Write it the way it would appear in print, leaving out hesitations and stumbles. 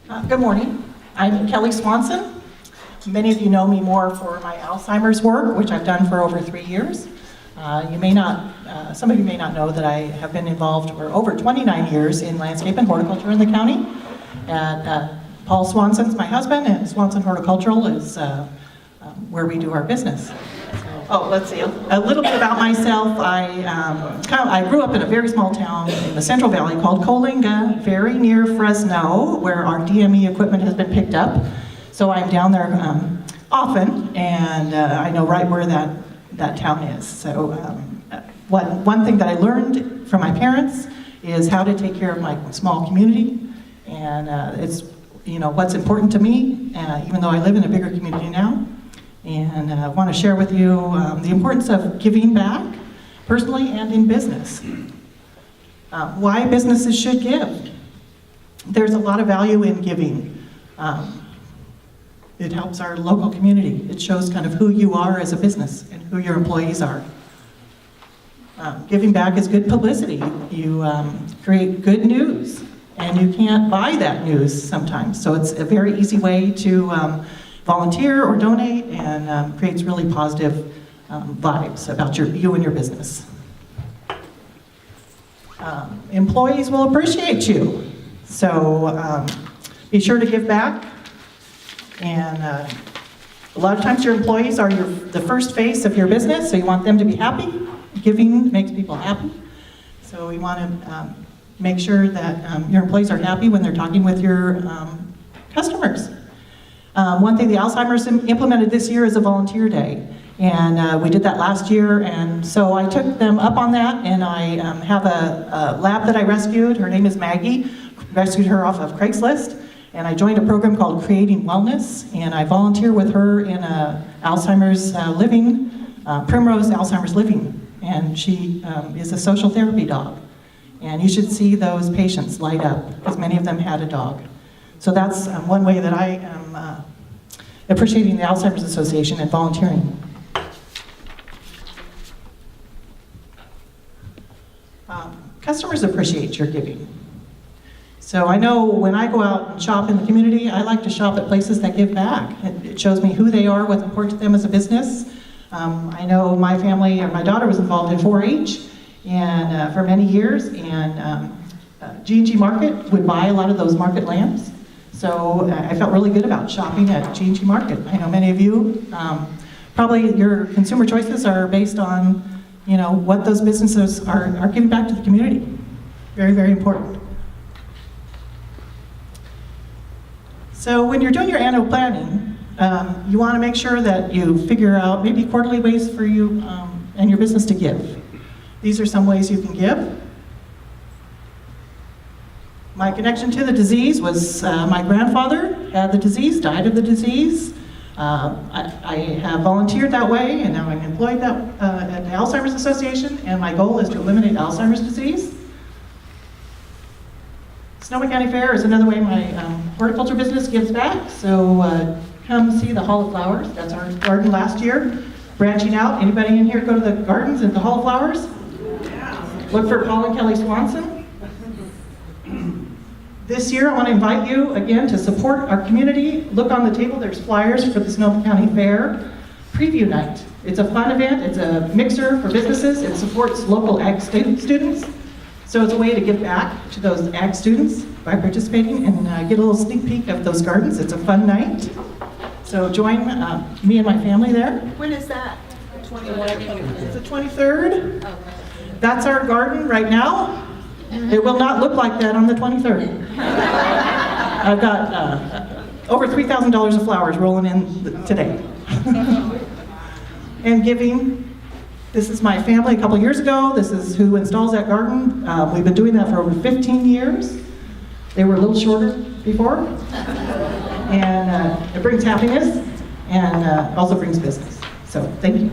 Good morning. I'm Kelly Swanson. Many of you know me more for my Alzheimer's work, which I've done for over 3 years. Some of you may not know that I have been involved for over 29 years in landscape and horticulture in the county. And Paul Swanson's my husband, and Swanson Horticultural is where we do our business. Let's see, a little bit about myself. I grew up in a very small town in the Central Valley called Coalinga, very near Fresno, where our DME equipment has been picked up. So I'm down there often, and I know right where that town is. So one thing that I learned from my parents is how to take care of my small community, and it's what's important to me, even though I live in a bigger community now. And I want to share with you the importance of giving back, personally and in business. Why businesses should give. There's a lot of value in giving. It helps our local community. It shows kind of who you are as a business and who your employees are. Giving back is good publicity. You create good news, and you can't buy that news sometimes. So it's a very easy way to volunteer or donate, and creates really positive vibes about you and your business. Employees will appreciate you, so be sure to give back. And a lot of times your employees are the first face of your business, so you want them to be happy. Giving makes people happy, so we want to make sure that your employees are happy when they're talking with your customers. One thing the Alzheimer's implemented this year is a volunteer day, and we did that last year, and so I took them up on that, and I have a lab that I rescued. Her name is Maggie. Rescued her off of Craigslist, and I joined a program called Creating Wellness, and I volunteer with her in a Alzheimer's living, Primrose Alzheimer's Living, and she is a social therapy dog, and you should see those patients light up, because many of them had a dog. So that's one way that I am appreciating the Alzheimer's Association and volunteering. Customers appreciate your giving. So I know when I go out and shop in the community, I like to shop at places that give back. It shows me who they are, what's important to them as a business. I know my family, or my daughter was involved in 4-H and for many years, and G&G Market would buy a lot of those market lamps. So I felt really good about shopping at G&G Market. I know many of you, probably your consumer choices are based on, what those businesses are giving back to the community. Very, very important. So when you're doing your annual planning, you want to make sure that you figure out maybe quarterly ways for you and your business to give. These are some ways you can give. My connection to the disease was my grandfather had the disease, died of the disease. I have volunteered that way, and now I'm employed at the Alzheimer's Association, and my goal is to eliminate Alzheimer's disease. Sonoma County Fair is another way my horticulture business gives back, so come see the Hall of Flowers. That's our garden last year. Branching out, anybody in here go to the gardens at the Hall of Flowers? Look for Paul and Kelly Swanson. This year, I want to invite you again to support our community. Look on the table, there's flyers for the Sonoma County Fair Preview Night. It's a fun event, it's a mixer for businesses, it supports local ag students. So it's a way to give back to those ag students by participating and get a little sneak peek of those gardens. It's a fun night. So join me and my family there. When is that? It's the 23rd. That's our garden right now. It will not look like that on the 23rd. I've got over $3,000 of flowers rolling in today. And giving. This is my family a couple years ago. This is who installs that garden. We've been doing that for over 15 years. They were a little shorter before. And it brings happiness and also brings business. So thank you.